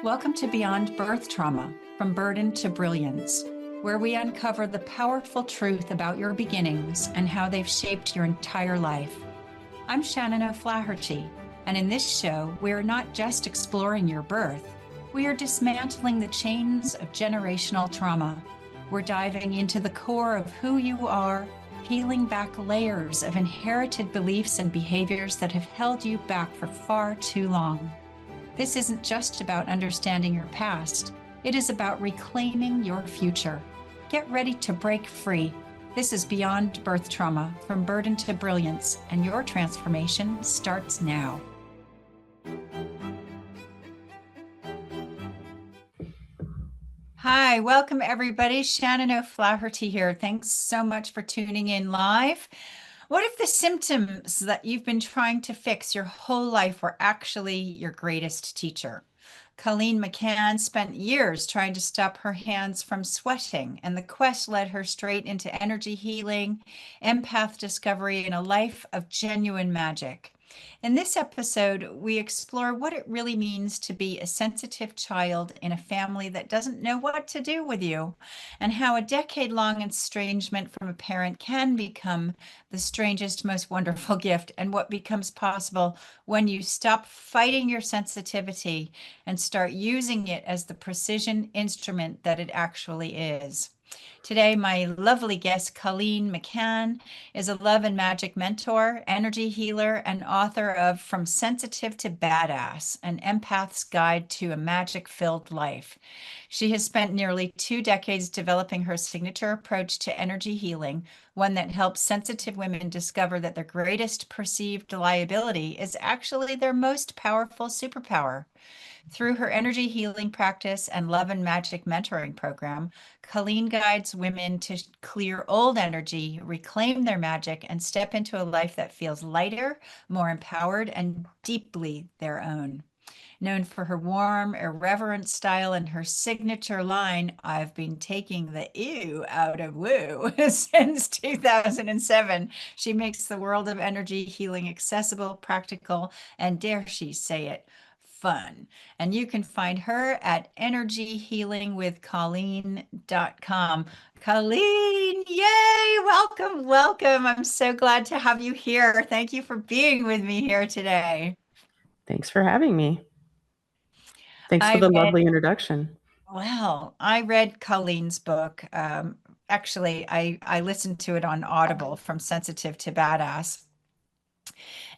Welcome to Beyond Birth Trauma, From Burden to Brilliance, where we uncover the powerful truth about your beginnings and how they've shaped your entire life. I'm Shannon O'Flaherty, and in this show, we are not just exploring your birth, we are dismantling the chains of generational trauma. We're diving into the core of who you are, peeling back layers of inherited beliefs and behaviors that have held you back for far too long. This isn't just about understanding your past. It is about reclaiming your future. Get ready to break free. This is Beyond Birth Trauma, From Burden to Brilliance, and your transformation starts now. Hi, welcome everybody. Shannon O'Flaherty here. Thanks so much for tuning in live. What if the symptoms that you've been trying to fix your whole life were actually your greatest teacher? Colleen McCann spent years trying to stop her hands from sweating, and the quest led her straight into energy healing, empath discovery, and a life of genuine magic. In this episode, we explore what it really means to be a sensitive child in a family that doesn't know what to do with you, and how a decade-long estrangement from a parent can become the strangest, most wonderful gift, and what becomes possible when you stop fighting your sensitivity and start using it as the precision instrument that it actually is. Today, my lovely guest, Colleen McCann, is a love and magic mentor, energy healer, and author of From Sensitive to Badass, an empath's guide to a magic-filled life. She has spent nearly 2 decades developing her signature approach to energy healing, one that helps sensitive women discover that their greatest perceived liability is actually their most powerful superpower. Through her energy healing practice and love and magic mentoring program, Colleen guides women to clear old energy, reclaim their magic, and step into a life that feels lighter, more empowered, and deeply their own. Known for her warm, irreverent style and her signature line, "I've been taking the ew out of woo" since 2007, she makes the world of energy healing accessible, practical, and dare she say it, fun. And you can find her at energyhealingwithcolleen.com. Colleen, yay! Welcome, welcome. I'm so glad to have you here. Thank you for being with me here today. Thanks for having me. Thanks for I the read, lovely introduction. I read Colleen's book. Actually, I listened to it on Audible, From Sensitive to Badass.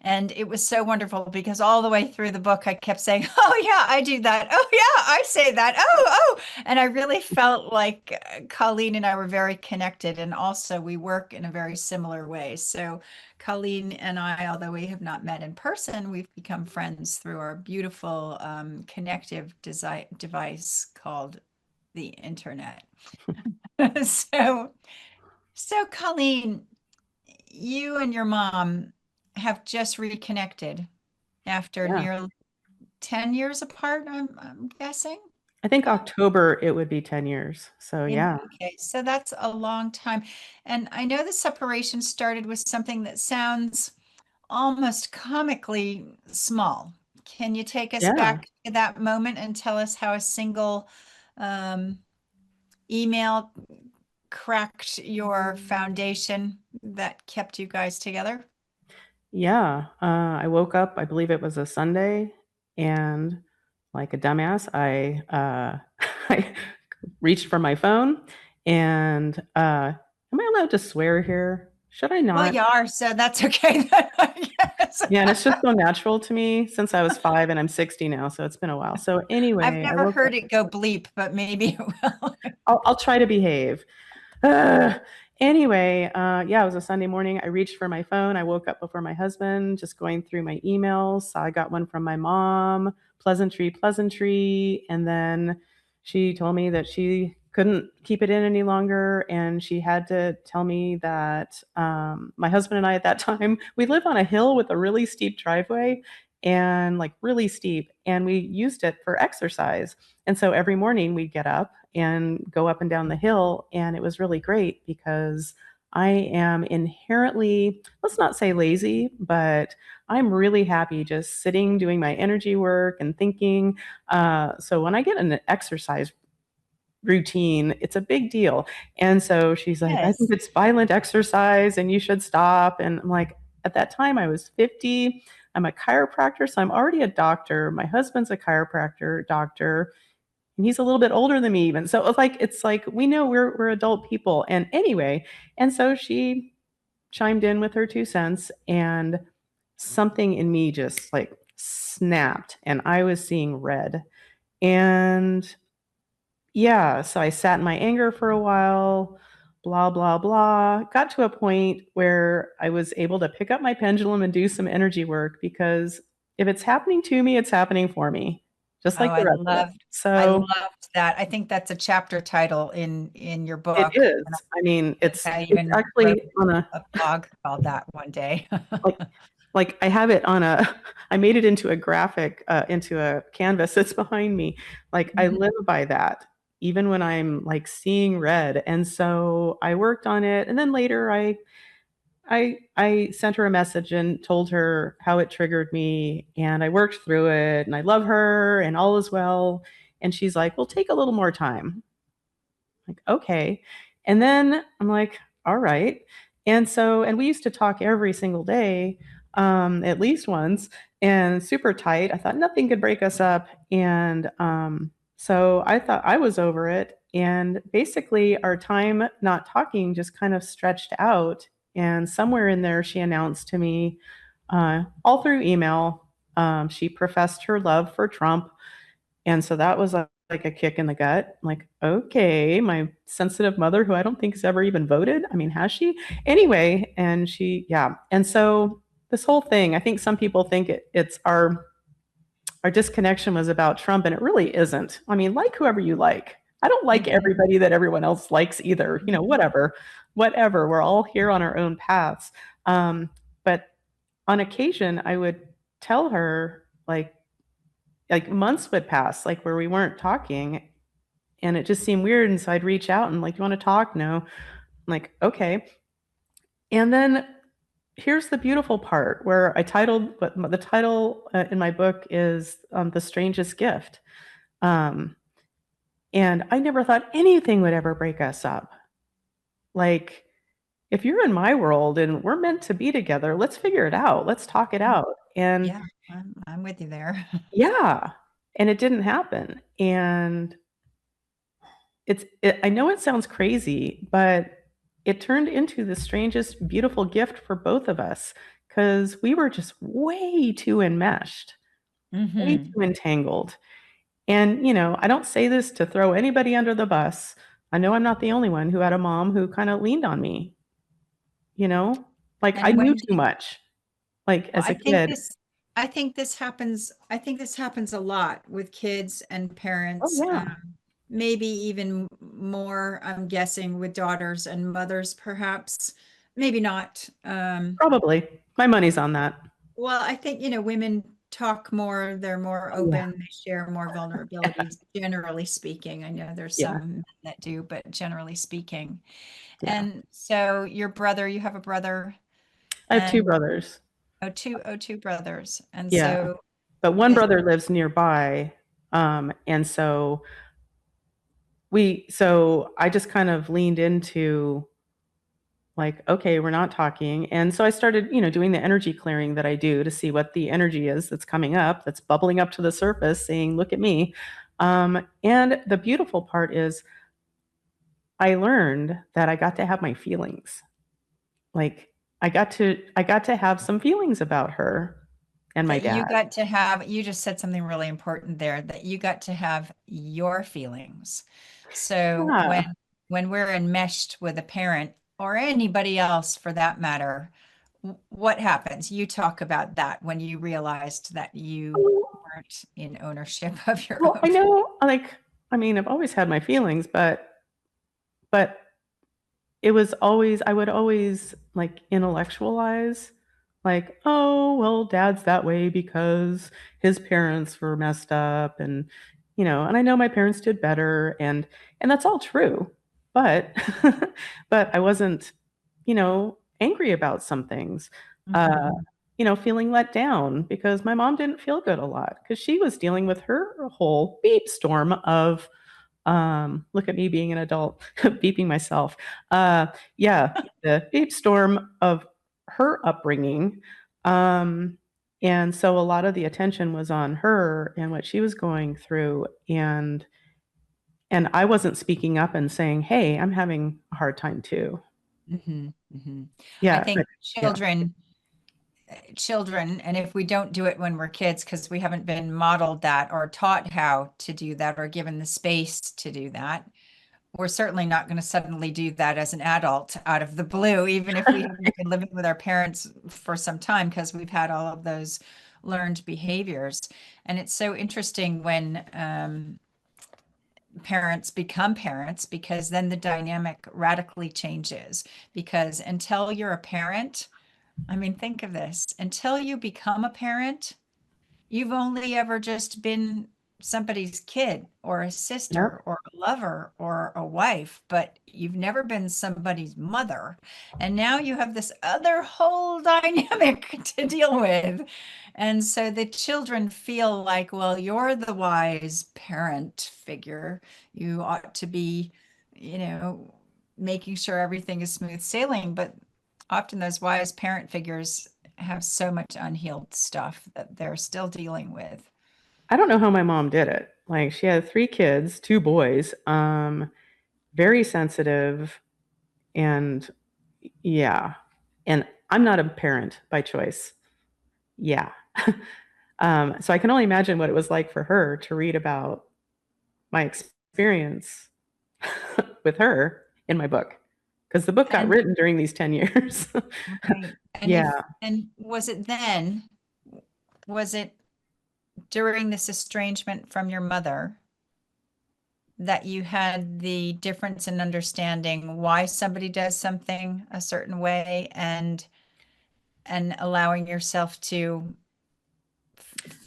And it was so wonderful because all the way through the book, I kept saying, "Oh, yeah, I do that. Oh, yeah, I say that. Oh." And I really felt like Colleen and I were very connected. And also, we work in a very similar way. So, Colleen and I, although we have not met in person, we've become friends through our beautiful connective device called the internet. So, so Colleen, you and your mom have just reconnected after Yeah. nearly 10 years apart, I'm guessing. I think October it would be 10 years. So yeah. Okay, so that's a long time. And I know the separation started with something that sounds almost comically small. Can you take us Yeah. back to that moment and tell us how a single um, email cracked your foundation that kept you guys together? Yeah. I woke up, I believe it was a Sunday, and like a dumbass, I reached for my phone and am I allowed to swear here? Should I Well, not? you are, so that's okay then, I guess. Yeah, and it's just so natural to me since I was 5 and I'm 60 now, so it's been a while. So I've anyway, I never woke heard up. it go bleep, but maybe it will. I'll try to behave. Uh, anyway, yeah, it was a Sunday morning. I reached for my phone. I woke up before my husband, just going through my emails. Saw I got one from my mom, pleasantry. And then she told me that she couldn't keep it in any longer. And she had to tell me that my husband and I at that time, we live on a hill with a really steep driveway and like really steep. And we used it for exercise. And so every morning we'd get up and go up and down the hill. And it was really great because I am inherently, let's not say lazy, but I'm really happy just sitting, doing my energy work and thinking. So when I get in an exercise routine, it's a big deal. And so she's like, I think Yes. it's violent exercise and you should stop. And I'm like, at that time, I was 50. I'm a chiropractor, so I'm already a doctor. My husband's a chiropractor doctor, and he's a little bit older than me even. So it's like we know we're adult people. And anyway, and so she chimed in with her 2 cents, and something in me just like snapped, and I was seeing red. And yeah, so I sat in my anger for a while, blah, blah, blah. Got to a point where I was able to pick up my pendulum and do some energy work because if it's happening to me, it's happening for me, just Oh, like the rest of it. I So loved that. I think that's a chapter title in your it book. And is. I mean, I think it's I it's even wrote actually on a a blog called that one day. like I have it on a I made it into a graphic into a canvas that's behind me. Like I Mhm. live by that even when I'm like seeing red. And so I worked on it, and then later I sent her a message and told her how it triggered me, and I worked through it, and I love her and all is well. And she's like, "Well, take a little more time." Like, okay. And then I'm like, all right. And so, and we used to talk every single day, at least once, and super tight. I thought nothing could break us up. And so I thought I was over it. And basically, our time not talking just kind of stretched out. And somewhere in there, she announced to me, all through email, she professed her love for Trump, and so that was like a kick in the gut. Like, okay, my sensitive mother, who I don't think has ever even voted. I mean, has she? Anyway, and she, yeah. And so this whole thing, I think some people think it's our disconnection was about Trump, and it really isn't. I mean, like whoever you like. I don't like Mhm. everybody that everyone else likes either. You know, Mhm. whatever, whatever. We're all here on our own paths. But on occasion, I would tell her like months would pass, like where we weren't talking, and it just seemed weird. And so I'd reach out and like, you want to talk? No. I'm like, okay. And then here's the beautiful part where I titled, but the title in my book is The Strangest Gift. Um, and I never thought anything would ever break us up. Like, if you're in my world and we're meant to be together, let's figure it out. Let's talk it out. And Yeah, I'm with you there. yeah, and it didn't happen. And I know it sounds crazy, but it turned into the strangest, beautiful gift for both of us because we were just way too enmeshed, way Hmm. too entangled. And, I don't say this to throw anybody under the bus. I know I'm not the only one who had a mom who kind of leaned on me, you know? Like I And knew too Wendy, much, like well, as a kid. I think this happens a lot with kids and Oh, parents. yeah, Maybe even more, I'm guessing, with daughters and mothers, perhaps. Maybe not. probably. My money's on that. Well, I think, women talk more, they're more Oh, yeah. open, they share more vulnerabilities, generally speaking. I know there's Yeah. some men that do, but generally speaking. Yeah. And so your brother, you have a brother I have two and brothers. two brothers. And Yeah. so But one this, brother lives nearby. And so I just kind of leaned into like, okay, we're not talking. And so I started, doing the energy clearing that I do to see what the energy is that's coming up, that's bubbling up to the surface, saying, look at me. And the beautiful part is I learned that I got to have my feelings. Like I got to have some feelings about her and my that you dad. got to have, you just said something really important there, that you got to have your feelings. So Yeah. when we're enmeshed with a parent or anybody else for that matter, what happens? You talk about that when you realized that you weren't in ownership of your Well, own. I know, like, I mean, I've always had my feelings, but it was always, I would always like intellectualize, like, oh, well, dad's that way because his parents were messed up, and I know my parents did better, and that's all true. But but I wasn't, angry about some things. Uh, Mhm. feeling let down because my mom didn't feel good a lot because she was dealing with her whole beep storm of, look at me being an adult, beeping myself. Yeah, the beep storm of her upbringing. Um, and so a lot of the attention was on her and what she was going through. And I wasn't speaking up and saying, "Hey, I'm having a hard time too." Hmm. Hmm. I Yeah, think yeah. children, and if we don't do it when we're kids because we haven't been modeled that or taught how to do that or given the space to do that, we're certainly not going to suddenly do that as an adult out of the blue, even if we haven't been living with our parents for some time because we've had all of those learned behaviors. And it's so interesting when parents become parents because then the dynamic radically changes. Because until you're a parent, I mean, think of this, until you become a parent, you've only ever just been somebody's kid or a Yep. sister or a lover or a wife, but you've never been somebody's mother. And now you have this other whole dynamic to deal with. And so the children feel like, well, you're the wise parent figure. You ought to be, you know, making sure everything is smooth sailing. But often those wise parent figures have so much unhealed stuff that they're still dealing with. I don't know how my mom did it. Like she had three kids, two boys, very sensitive, and yeah. And I'm not a parent by choice. Yeah. So I can only imagine what it was like for her to read about my experience with her in my book, because the book got And written during these 10 years. right. Yeah. And was it then, was it during this estrangement from your mother that you had the difference in understanding why somebody does something a certain way and allowing yourself to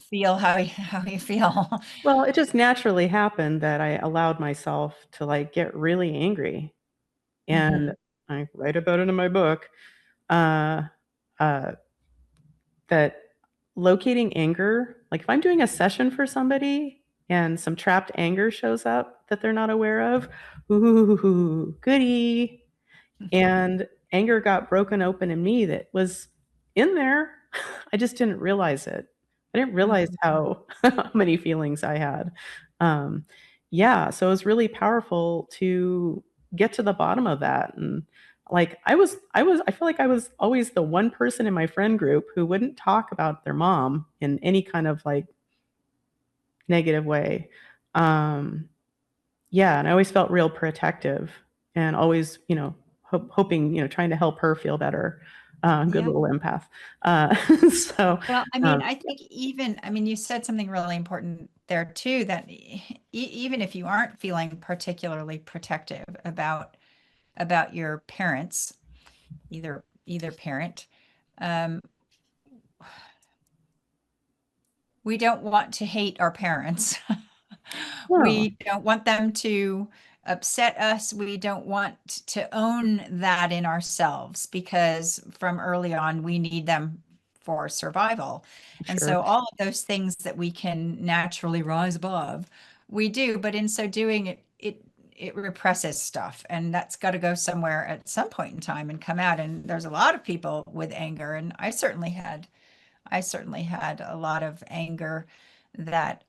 feel how you feel? Well, it just naturally happened that I allowed myself to like get really angry. And Hmm. I write about it in my book. Uh, uh, that locating anger, like if I'm doing a session for somebody and some trapped anger shows up that they're not aware of, ooh, goody. And anger got broken open in me that was in there. I just didn't realize it. I didn't realize how, how many feelings I had. Um, yeah, so it was really powerful to get to the bottom of that. And like I feel like I was always the one person in my friend group who wouldn't talk about their mom in any kind of like negative way. Um, yeah, and I always felt real protective and always, hoping, trying to help her feel better. Good Yeah. little empath. So, Well, I mean, um, I think I mean, you said something really important there too, that even if you aren't feeling particularly protective about your parents, either parent, um, we don't want to hate our parents. no, We don't want them to upset us. We don't want to own that in ourselves because from early on, we need them for survival. And sure. so all of those things that we can naturally rise above, we do, but in so doing it represses stuff and that's got to go somewhere at some point in time and come out. And there's a lot of people with anger, and I certainly had a lot of anger that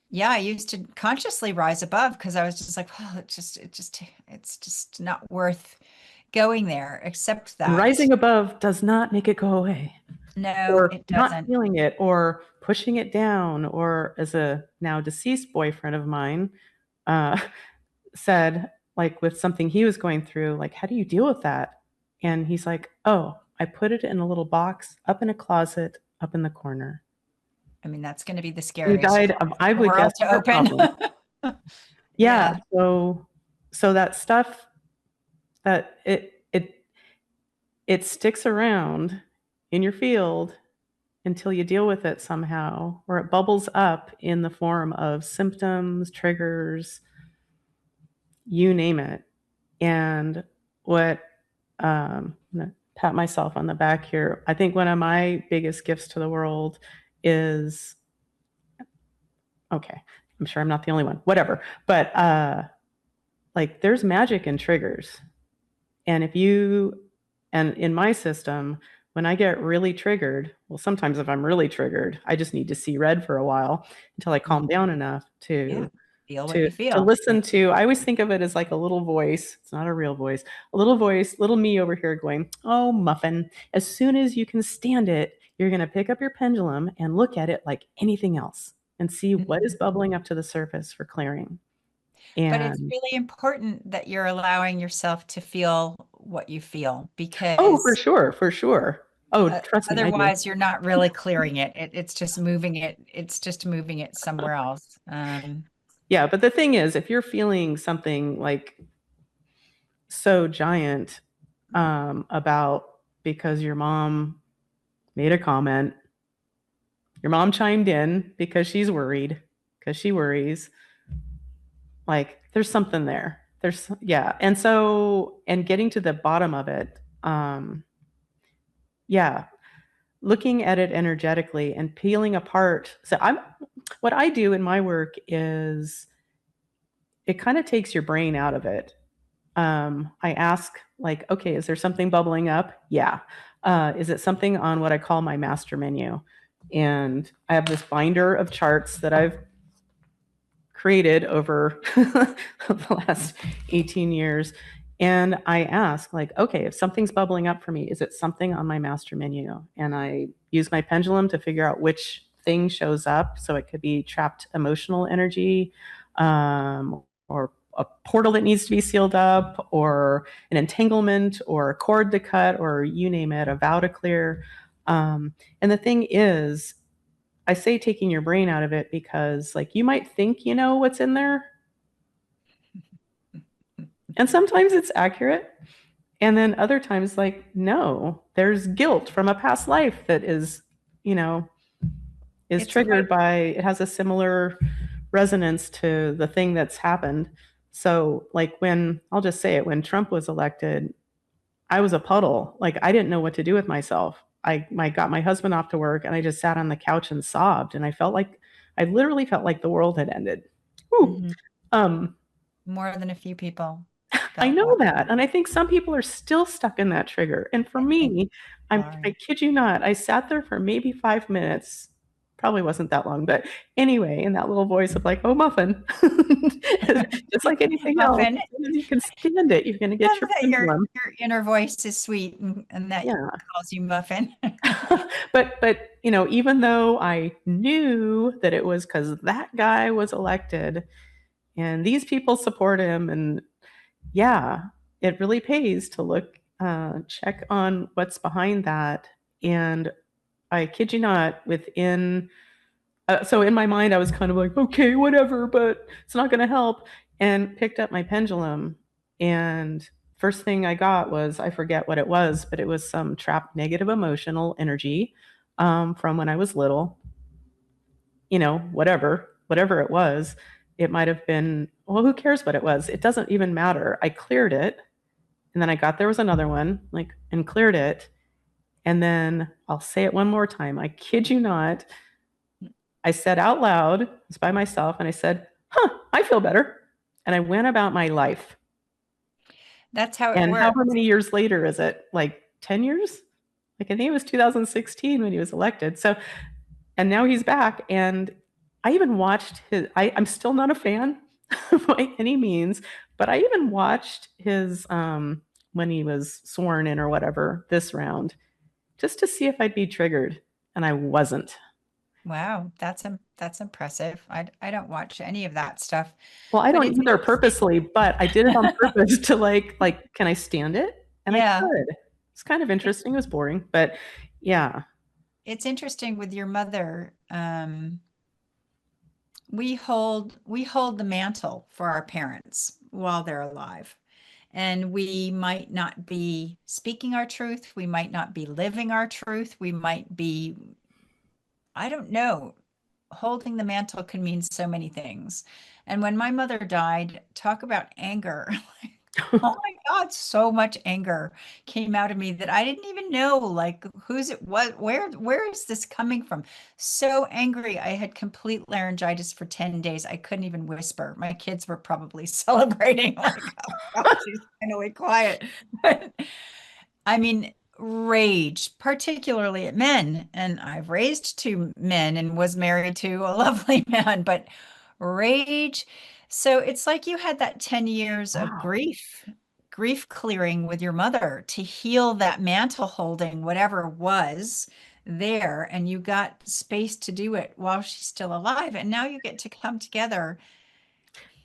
yeah, I used to consciously rise above because I was just like, well, it's just not worth going there, except And that rising above does not make it go away, no, or it not doesn't. feeling it, or pushing it down, or as a now deceased boyfriend of mine uh, said, like with something he was going through, like, how do you deal with that? And he's like, oh, I put it in a little box up in a closet up in the corner. I mean, that's going to be the And he scariest died place of, in I the would guess, world to heart open. problems. Yeah. Yeah. So that stuff that it sticks around in your field until you deal with it somehow, or it bubbles up in the form of symptoms, triggers, you name it. And what pat myself on the back here. I think one of my biggest gifts to the world is, okay, I'm sure I'm not the only one, whatever. But like there's magic in triggers. And if you, and in my system, when I get really triggered, well, sometimes if I'm really triggered, I just need to see red for a while until I calm down enough Yeah. to Feel what to you to feel. listen to. I always think of it as like a little voice. It's not a real voice. A little voice, little me over here going, "Oh, muffin, as soon as you can stand it, you're going to pick up your pendulum and look at it like anything else and see what is Mhm. bubbling up to the surface for clearing." But it's And really important that you're allowing yourself to feel what you feel, oh, for because sure, for sure. Oh, trust me, I do. otherwise you're not really clearing it. It's just moving it. It's just moving it somewhere else. Yeah, but the thing is, if you're feeling something like so giant about because your mom made a comment, your mom chimed in because she's worried, because she worries, like there's something there. There's, yeah. And so, and getting to the bottom of it, yeah, looking at it energetically and peeling apart. So what I do in my work is it kind of takes your brain out of it. I ask, like, okay, is there something bubbling up? Yeah. Is it something on what I call my master menu? And I have this binder of charts that I've created over the last 18 years. And I ask, like, okay, if something's bubbling up for me, is it something on my master menu? And I use my pendulum to figure out which thing shows up. So it could be trapped emotional energy, or a portal that needs to be sealed up, or an entanglement, or a cord to cut, or you name it, a vow to clear. And the thing is, I say taking your brain out of it because, like, you might think you know what's in there, and sometimes it's accurate. And then other times, like, no, there's guilt from a past life that is, you know, is It's quite. triggered by, it has a similar resonance to the thing that's happened. So, like, when, I'll just say it, when Trump was elected, I was a puddle. Like, I didn't know what to do with myself. I got my husband off to work and I just sat on the couch and sobbed. And I literally felt like the world had ended. Whew. Mhm. Um, More than a few people I felt know that. that. And I think some people are still stuck in that trigger. And for I think me, you I are. kid you not, I sat there for maybe 5 minutes. Probably wasn't that long, but anyway, in that little voice of like, oh, muffin, just like anything else, Muffin. as soon as you can stand it, you're going to get Love your that pendulum. your inner voice is sweet, and that Yeah. calls you Muffin. But even though I knew that it was because that guy was elected and these people support him, and yeah, it really pays to look, check on what's behind that. And I kid you not, so in my mind, I was kind of like, okay, whatever, but it's not going to help. And picked up my pendulum. And first thing I got was, I forget what it was, but it was some trapped negative emotional energy, from when I was little, whatever it was. It might have been, well, who cares what it was? It doesn't even matter. I cleared it. And then I got there was another one, like, and cleared it. And then I'll say it one more time. I kid you not. I said out loud, I was by myself, and I said, huh, I feel better. And I went about my life. That's how it And works. however many years later is it? Like 10 years? Like, I think it was 2016 when he was elected. So, and now he's back. And I even watched I'm still not a fan by any means, but I even watched his, when he was sworn in or whatever, this round, just to see if I'd be triggered. And I wasn't. Wow, that's impressive. I don't watch any of that stuff, Well, I but don't it's either interesting. purposely, but I did it on purpose to like, can I stand it? And I Yeah, could. It's kind of it, interesting. It was boring, but yeah. it's interesting with your mother. We hold the mantle for our parents while they're alive. And we might not be speaking our truth. We might not be living our truth. We might be, I don't know. Holding the mantle can mean so many things. And when my mother died, talk about anger. Oh my God, so much anger came out of me that I didn't even know like who's it what where is this coming from? So angry. I had complete laryngitis for 10 days. I couldn't even whisper. My kids were probably celebrating like, oh God, she's finally quiet. But I mean, rage, particularly at men. And I've raised two men and was married to a lovely man, but rage. So it's like you had that 10 years of Wow. grief clearing with your mother to heal that mantle holding, whatever was there. And you got space to do it while she's still alive. And now you get to come together.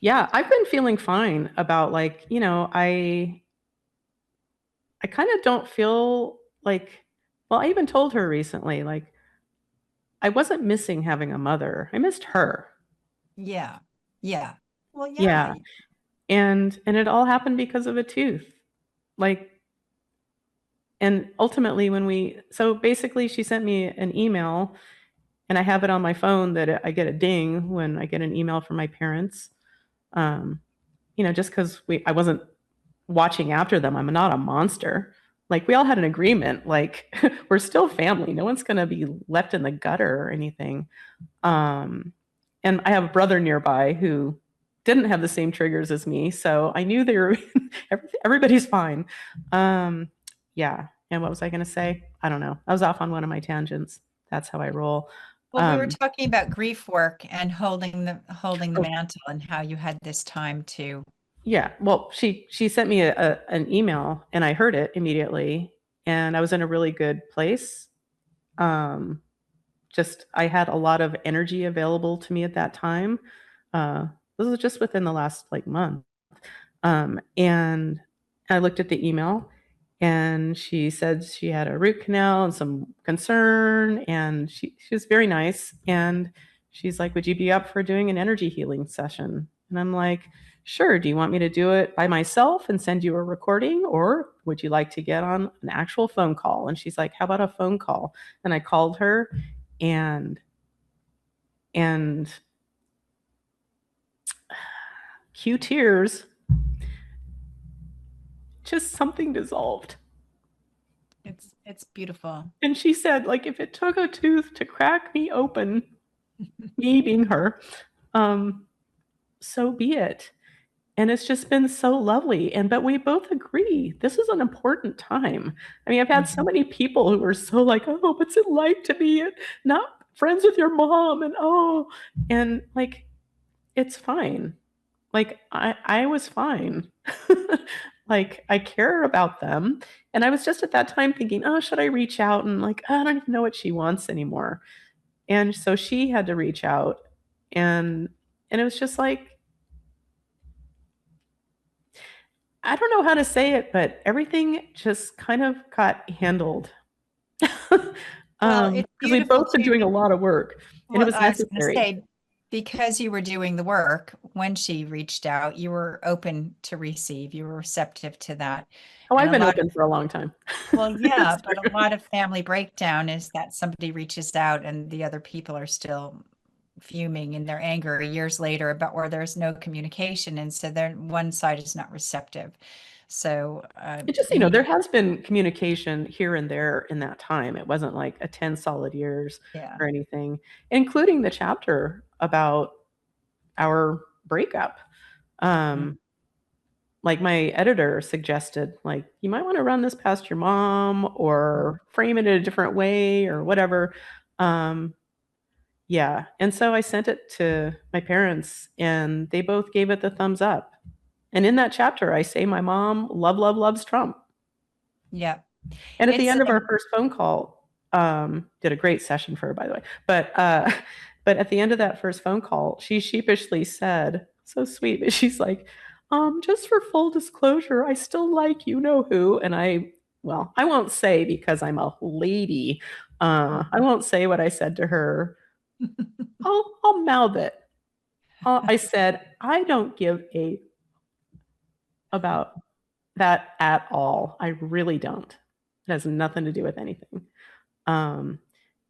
Yeah, I've been feeling fine about like, I kind of don't feel like, well, I even told her recently, like, I wasn't missing having a mother. I missed her. Yeah. Yeah. Well, yeah. Yeah. And it all happened because of a tooth. Like, and ultimately so basically she sent me an email and I have it on my phone that I get a ding when I get an email from my parents. Um, just because I wasn't watching after them. I'm not a monster. Like we all had an agreement. Like we're still family. No one's gonna be left in the gutter or anything. Um, and I have a brother nearby who didn't have the same triggers as me, so I knew they were everybody's fine. Yeah. And what was I gonna say? I don't know. I was off on one of my tangents. That's how I roll. Well, we were Um, talking about grief work and holding the oh, mantle and how you had this time to. yeah. Well, she sent me an email and I heard it immediately, and I was in a really good place. Um, just I had a lot of energy available to me at that time. This was just within the last like month. And I looked at the email and she said she had a root canal and some concern. And she was very nice. And she's like, would you be up for doing an energy healing session? And I'm like, sure. Do you want me to do it by myself and send you a recording? Or would you like to get on an actual phone call? And she's like, how about a phone call? And I called her and and cue tears, just something dissolved. It's beautiful. And she said, like, if it took a tooth to crack me open, me being her, um, so be it. And it's just been so lovely. But we both agree this is an important time. I mean, I've had so Mhm. many people who are so like, oh, what's it like to be not friends with your mom? And like, it's fine. Like I was fine. Like I care about them. And I was just at that time thinking, oh, should I reach out? And like, oh, I don't even know what she wants anymore. And so she had to reach out and it was just like, I don't know how to say it, but everything just kind of got handled. Well, it's Because we've beautiful both been too. doing a lot of work and it Well, was I was going to necessary. say, because you were doing the work when she reached out, you were open to receive, you were receptive to that. Oh, And I've a been lot open for a long time. Well, yeah, It's but a true. lot of family breakdown is that somebody reaches out and the other people are still fuming in their anger years later about where there's no communication. And so then one side is not receptive. So It just, you, there has been communication here and there in that time. It wasn't like a 10 solid years yeah. or anything, including the chapter about our breakup. Mm, Um, like my editor suggested, like, you might want to run this past your mom mm. or frame it in a different way or whatever. Um, yeah. And so I sent it to my parents and they both gave it the thumbs up. And in that chapter, I say my mom loves Trump. Yeah. And at the It's end of our first phone call, did a great session for her, by the way. But at the end of that first phone call, she sheepishly said, so sweet, but she's like, just for full disclosure, I still like you know who. And well, I won't say because I'm a lady. I won't say what I said to her. I'll mouth it. I said, I don't give a about that at all. I really don't. It has nothing to do with anything. Um,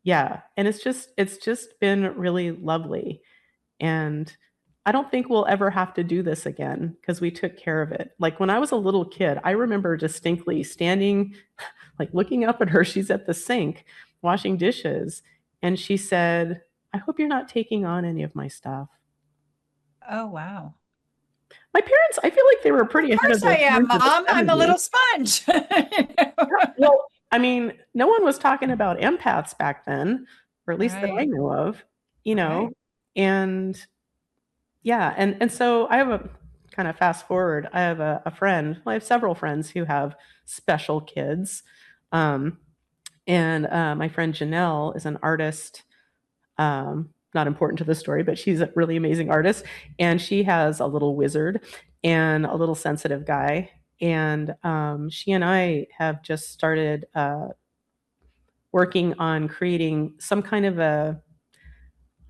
yeah, and it's just been really lovely. And I don't think we'll ever have to do this again because we took care of it. Like when I was a little kid, I remember distinctly standing, like looking up at her. She's at the sink washing dishes. And she said, I hope you're not taking on any of my stuff. Oh, wow. My parents, I feel like they were Of pretty ahead of course their I am, time for the Mom. I'm a 70s. little sponge. Well, I mean, no one was talking about empaths back then, or at least that I Right, know of, right. and yeah, and so I have a kind of fast forward. I have a friend. Well, I have several friends who have special kids, um, and my friend Janelle is an artist. Not important to the story, but she's a really amazing artist, and she has a little wizard and a little sensitive guy. And she and I have just started working on creating some kind of I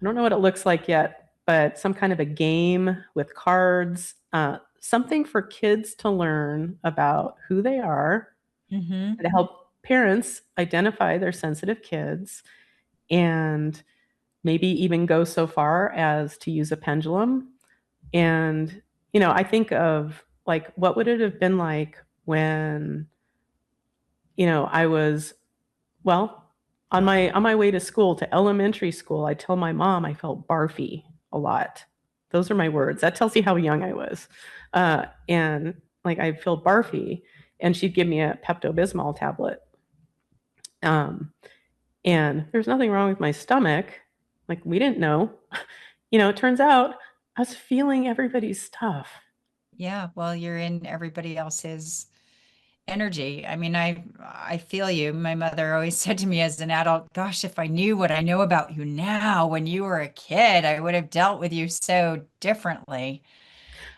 don't know what it looks like yet, but some kind of a game with cards, something for kids to learn about who they are, Mm-hmm. to help parents identify their sensitive kids, and maybe even go so far as to use a pendulum. And, I think of like, what would it have been like when, I was, well, on my way to school, to elementary school, I tell my mom I felt barfy a lot. Those are my words. That tells you how young I was. And like I feel barfy, and she'd give me a Pepto-Bismol tablet. Um, and there's nothing wrong with my stomach. Like we didn't know. It turns out I was feeling everybody's stuff. Yeah, well, you're in everybody else's energy. I mean, I feel you. My mother always said to me as an adult, gosh, if I knew what I know about you now when you were a kid, I would have dealt with you so differently.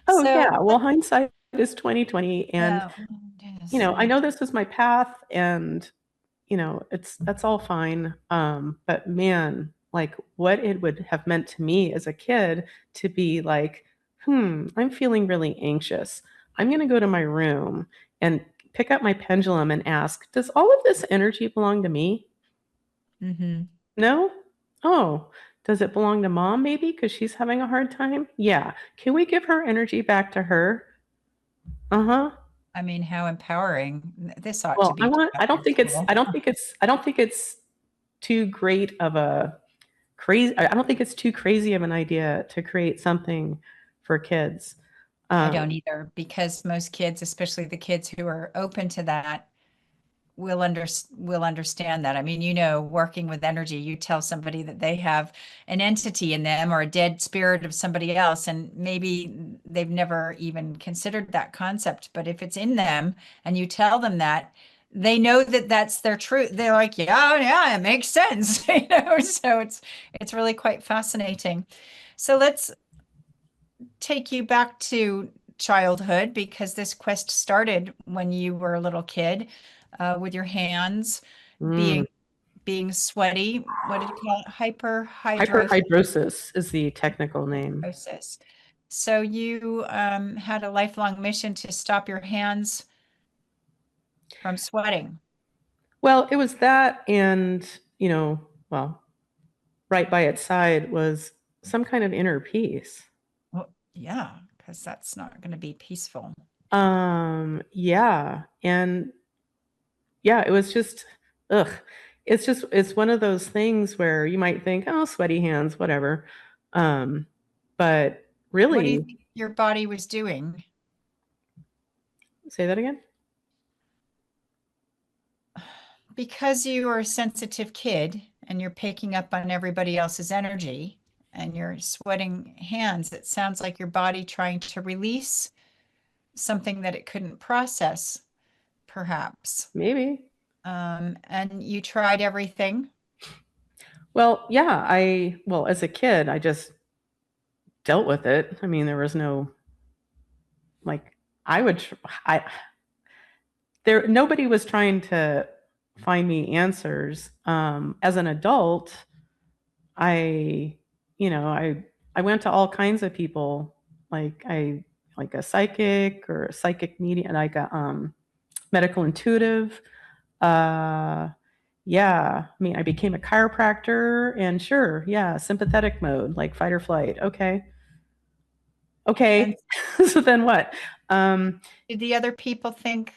Oh So, yeah. Well, hindsight is 2020, and yeah, yes, I know this was my path, and that's all fine. But man, like what it would have meant to me as a kid to be like, I'm feeling really anxious. I'm going to go to my room and pick up my pendulum and ask, does all of this energy belong to me? hmm. No? Oh, does it belong to mom maybe because she's having a hard time? Yeah. Can we give her energy back to her? Uh-huh. I mean, how empowering. This ought to Well, be taught in school. I don't think it's too great of a crazy, I don't think it's too crazy of an idea to create something for kids. I don't Um, either, because most kids, especially the kids who are open to that, will understand that. I mean, working with energy, you tell somebody that they have an entity in them or a dead spirit of somebody else, and maybe they've never even considered that concept. But if it's in them and you tell them that, they know that that's their truth. They're like, yeah, yeah, it makes sense, So it's really quite fascinating. So let's take you back to childhood because this quest started when you were a little kid, with your hands mm, being being sweaty. What did you call it? Hyperhidrosis. hyperhidrosis is the technical name. So you had a lifelong mission to stop your hands from sweating. Well, it was that, and, well, right by its side was some kind of inner peace. Well, yeah, because that's not going to be peaceful. Yeah. And yeah, it was just, ugh. It's one of those things where you might think, oh, sweaty hands, whatever. Um, but What do you really, think your body was doing? say that again? Because you are a sensitive kid and you're picking up on everybody else's energy and you're sweating hands, it sounds like your body trying to release something that it couldn't process, perhaps. Maybe. And you tried everything. Well, yeah, well, as a kid, I just dealt with it. I mean, there was no, like, I would, I, there, nobody was trying to find me answers. As an adult, I, I went to all kinds of people, like a psychic or a psychic medium, like a, medical intuitive. Uh, yeah, I mean, I became a chiropractor, and sure, yeah, sympathetic mode, like fight or flight. Okay. And Okay. So then what? Um, did the other people think,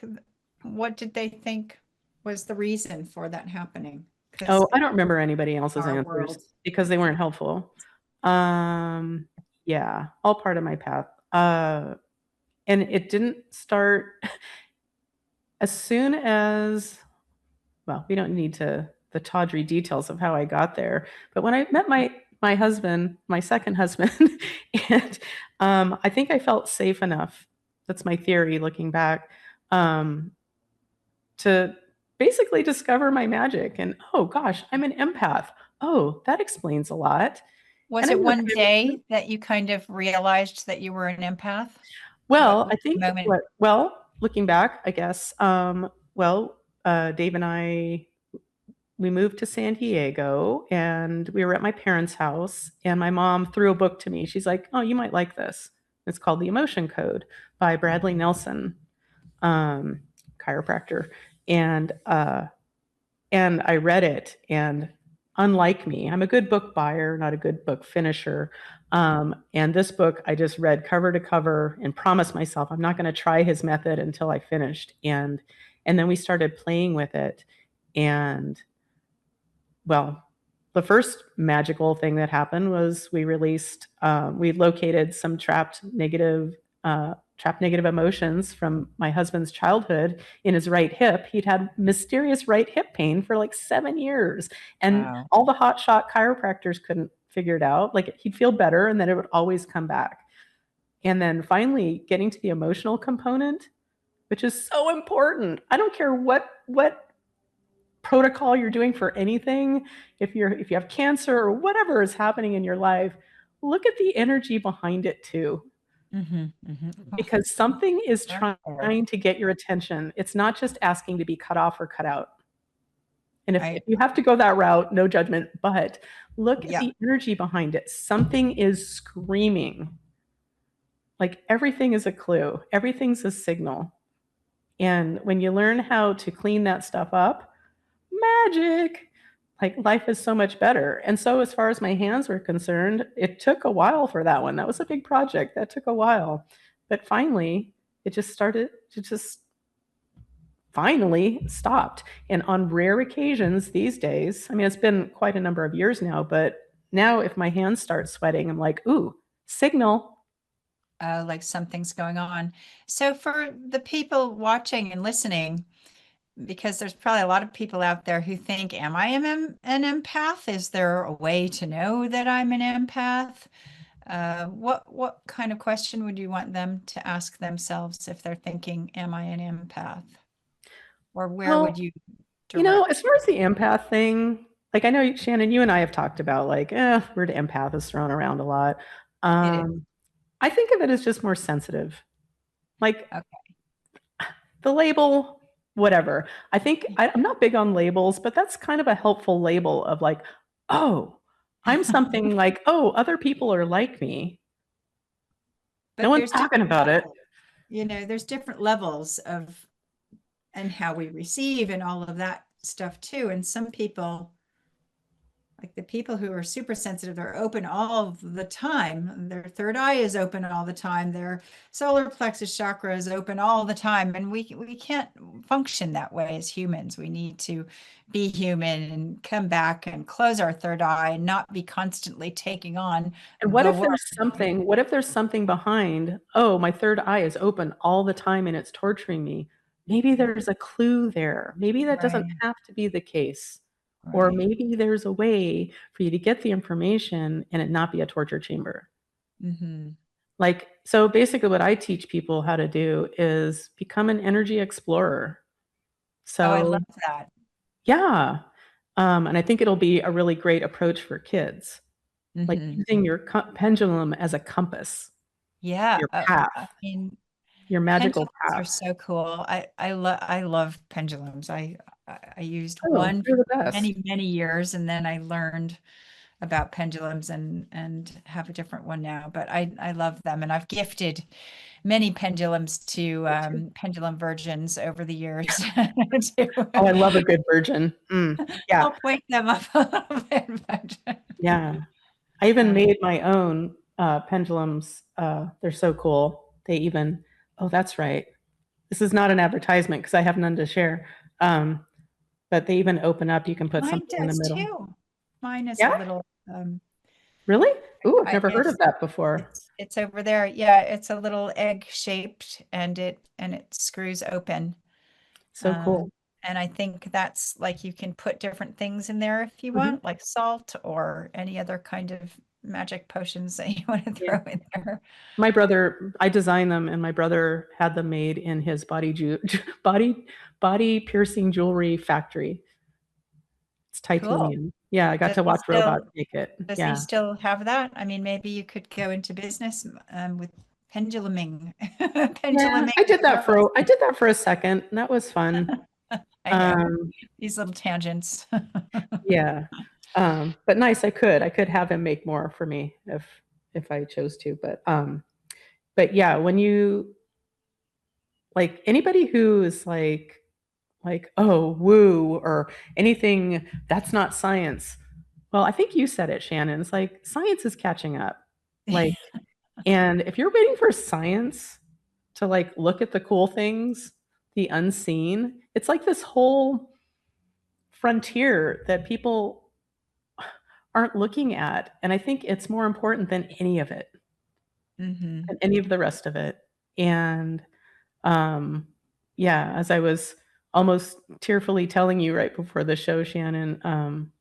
what did they think was the reason for that happening? Because oh, I don't remember anybody else's our answers world, because they weren't helpful. Um, yeah, all part of my path. And it didn't start as soon as, well, we don't need to the tawdry details of how I got there. But when I met my husband, my second husband, and I think I felt safe enough. That's my theory looking back, um, to basically discover my magic. And oh gosh, I'm an empath. Oh, that explains a lot. was And it I'm one okay. day that you kind of realized that you were an empath? What Well, was I the think moment? looking back, I guess, Dave and I, we moved to San Diego and we were at my parents' house and my mom threw a book to me. She's like, "Oh, you might like this. It's called The Emotion Code by Bradley Nelson, um, chiropractor." And and I read it, and unlike me, I'm a good book buyer, not a good book finisher. And this book I just read cover to cover and promised myself I'm not going to try his method until I finished. And then we started playing with it. And well, the first magical thing that happened was we located some trapped negative emotions from my husband's childhood in his right hip. He'd had mysterious right hip pain for like 7 years, and Wow. all the hotshot chiropractors couldn't figure it out. Like he'd feel better, and then it would always come back. And then finally, getting to the emotional component, which is so important. I don't care what protocol you're doing for anything, if you have cancer or whatever is happening in your life, look at the energy behind it too, Oh, because something is that part. trying to get your attention. It's not just asking to be cut off or cut out. And if I, you have to go that route, no judgment, but look at yeah. the energy behind it. Something is screaming. Like everything is a clue, everything's a signal. And when you learn how to clean that stuff up, magic. Like life is so much better. And so, as far as my hands were concerned, it took a while for that one. That was a big project. That took a while. But finally, it just started to just finally stopped. And on rare occasions these days, I mean, it's been quite a number of years now, but now if my hands start sweating, I'm like, ooh, signal. Like something's going on. So for the people watching and listening, because there's probably a lot of people out there who think, am I an empath? Is there a way to know that I'm an empath? What kind of question would you want them to ask themselves if they're thinking, am I an empath? Or where would Well, you as direct? far as the empath thing, like I know Shannon, you and I have talked about like, word empath is thrown around a lot. It is. Um, I think of it as just more sensitive. Like Okay. the label, whatever. I'm not big on labels, but that's kind of a helpful label of like, oh, I'm something like, oh, other people are like me. No But one's there's talking different about it. levels, there's different levels of and how we receive and all of that stuff too. And some people, like the people who are super sensitive, they're open all the time. Their third eye is open all the time. Their solar plexus chakra is open all the time. And we can't function that way as humans. We need to be human and come back and close our third eye and not be constantly taking on And the world. what if there's something behind, oh, my third eye is open all the time and it's torturing me? Maybe there's a clue there. Maybe that doesn't Right, have to be the case. Or right. maybe there's a way for you to get the information and it not be a torture chamber. Hmm. Like, so basically, what I teach people how to do is become an energy explorer. Oh, I love So, that. yeah. And I think it'll be a really great approach for kids, like Hmm. using your pendulum as a compass, Yeah. your path, I mean, your magical pendulums are path. so cool. I love pendulums. I used Oh, one they're for the best. many years, and then I learned about pendulums and have a different one now. But I love them, and I've gifted many pendulums to pendulum virgins over the years Oh, to I love a good virgin. Yeah, help wake them up a little bit. But, yeah. I even um, made my own. pendulums. They're so cool. They even, oh, that's right. This is not an advertisement because I have none to share. Um, but they even open up. You can put Mine something in the does middle. too. Mine is a Yeah, little, um, really? Ooh, I've I, never heard of that before. it's over there. Yeah, it's a little egg shaped and it screws open. So Um, cool. and I think that's like you can put different things in there if you Mhm. want, like salt or any other kind of magic potions that you want to Yeah. throw in there. My brother, I designed them, and my brother had them made in his body body piercing jewelry factory. It's Cool. titanium. Yeah, I got Does to he watch robots still make it. does he Yeah. still have that? I mean, maybe you could go into business with penduluming, Yeah, penduluming your girls. I did that for a second, and that was fun. I know Um, these little tangents. yeah. But nice, I could have him make more for me if I chose to. But yeah, when you like anybody who is like, oh, woo, or anything that's not science. Well, I think you said it, Shannon. It's like science is catching up. Like, and if you're waiting for science to like look at the cool things, the unseen, it's like this whole frontier that people aren't looking at. And I think it's more important than any of it, Hmm. than any of the rest of it. And um, yeah, as I was almost tearfully telling you right before the show, Shannon,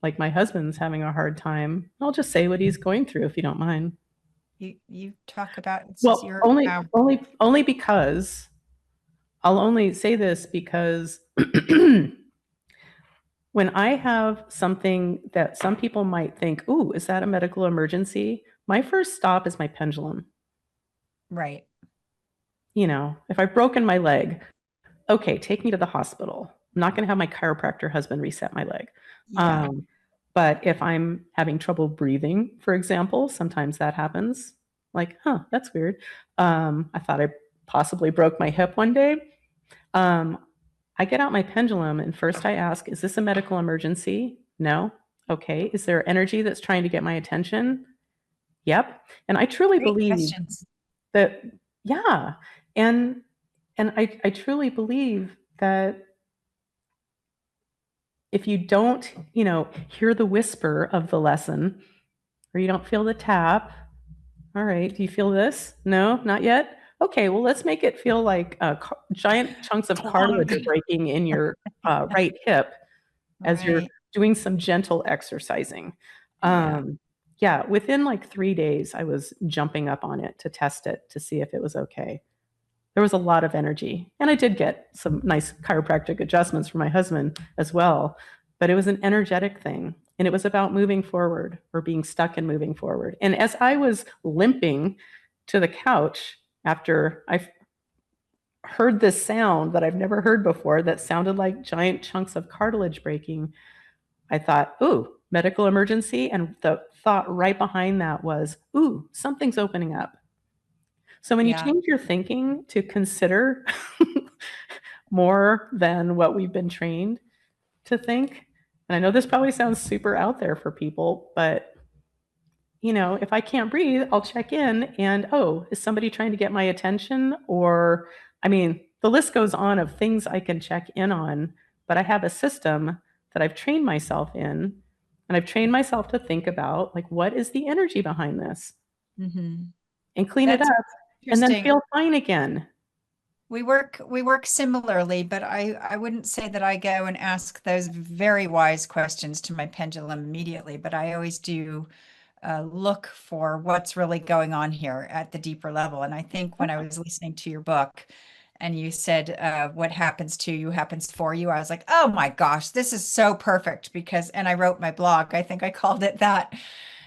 like my husband's having a hard time. I'll just say what he's going through if you don't mind. You talk about this is Well, your hour. only because I'll only say this because when I have something that some people might think, ooh, is that a medical emergency? My first stop is my pendulum. Right. You know, if I've broken my leg, okay, take me to the hospital. I'm not going to have my chiropractor husband reset my leg. Yeah. Um, but if I'm having trouble breathing, for example, sometimes that happens. Like, huh, that's weird. I thought I possibly broke my hip one day. Um, I get out my pendulum and first I ask, is this a medical emergency? No. Okay. Is there energy that's trying to get my attention? Yep. And I truly Great believe questions. that, yeah. And I truly believe that if you don't, hear the whisper of the lesson or you don't feel the tap, all right, do you feel this? No, not yet. Okay, well, let's make it feel like giant chunks of cartilage are Plunk. breaking in your right hip as you're Right. doing some gentle exercising. Yeah. Um, yeah, within like 3 days, I was jumping up on it to test it to see if it was okay. There was a lot of energy. And I did get some nice chiropractic adjustments for my husband as well. But it was an energetic thing. And it was about moving forward or being stuck and moving forward. And as I was limping to the couch after I heard this sound that I've never heard before that sounded like giant chunks of cartilage breaking, I thought, ooh, medical emergency. And the thought right behind that was, ooh, something's opening up. So when you Yeah. change your thinking to consider more than what we've been trained to think, and I know this probably sounds super out there for people, but if I can't breathe, I'll check in and, oh, is somebody trying to get my attention? Or, I mean, the list goes on of things I can check in on, but I have a system that I've trained myself in, and I've trained myself to think about, like, what is the energy behind this Hmm. and clean it That's up and then interesting. feel fine again. We work similarly, but I wouldn't say that I go and ask those very wise questions to my pendulum immediately, but I always do look for what's really going on here at the deeper level. And I think when I was listening to your book and you said what happens to you happens for you, I was like, oh my gosh, this is so perfect because, and I wrote my blog, I think I called it that.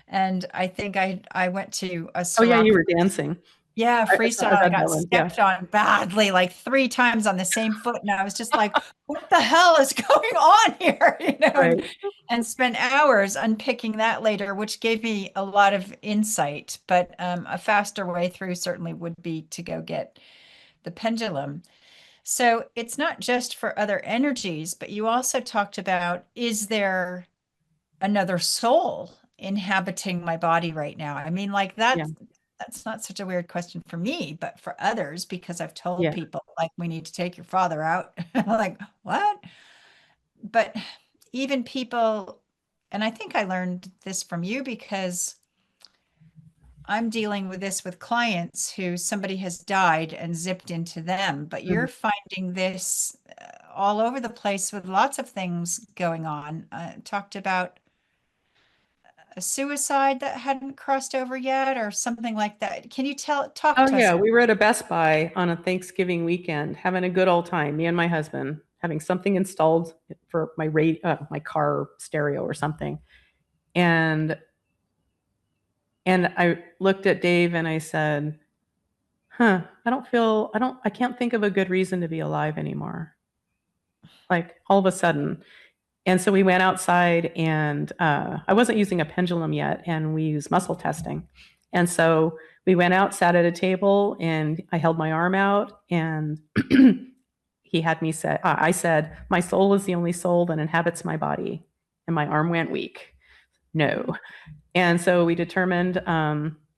And I think I went to a Oh yeah, you Ciroc. were dancing. Yeah, I freestyle. I read got that one. Yeah. stepped on badly like 3 times on the same foot. And I was just like, what the hell is going on here? Right. And spent hours unpicking that later, which gave me a lot of insight. But a faster way through certainly would be to go get the pendulum. So it's not just for other energies, but you also talked about, is there another soul inhabiting my body right now? I mean, like Yeah. that. that's not such a weird question for me, but for others, because I've told Yeah. people like we need to take your father out. Like, what? But even people, and I think I learned this from you because I'm dealing with this with clients who somebody has died and zipped into them, but Mhm. you're finding this all over the place with lots of things going on. Talked about a suicide that hadn't crossed over yet or something like that. Can you talk Oh to us? yeah, we were at a Best Buy on a Thanksgiving weekend, having a good old time, me and my husband, having something installed for my car stereo or something. And I looked at Dave and I said, I can't think of a good reason to be alive anymore. Like all of a sudden. And so we went outside and I wasn't using a pendulum yet, and we used muscle testing. And so we went out, sat at a table, and I held my arm out, and he had me say, I said, my soul is the only soul that inhabits my body. And my arm went weak. No. And so we determined,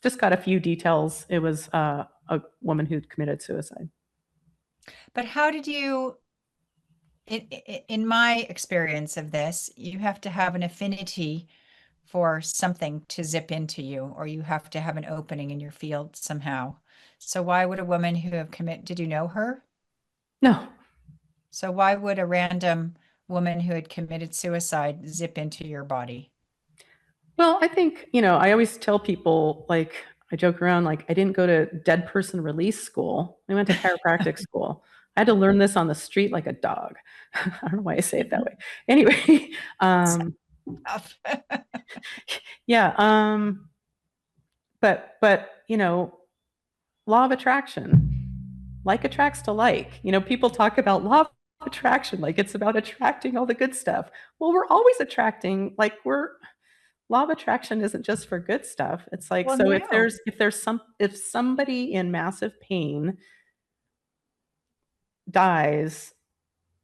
just got a few details. It was a woman who'd committed suicide. But how did you, in my experience of this, you have to have an affinity for something to zip into you, or you have to have an opening in your field somehow. So why would a woman who have did you know her? No. So why would a random woman who had committed suicide zip into your body? Well, I think, I always tell people, like, I joke around, like, I didn't go to dead person release school. I went to chiropractic school. I had to learn this on the street like a dog. I don't know why I say it that way. Anyway, Stuff. yeah, but, law of attraction, like attracts to like. People talk about law of attraction like it's about attracting all the good stuff. Well, we're always attracting, like, law of attraction isn't just for good stuff. It's like, Well, so no. if somebody in massive pain dies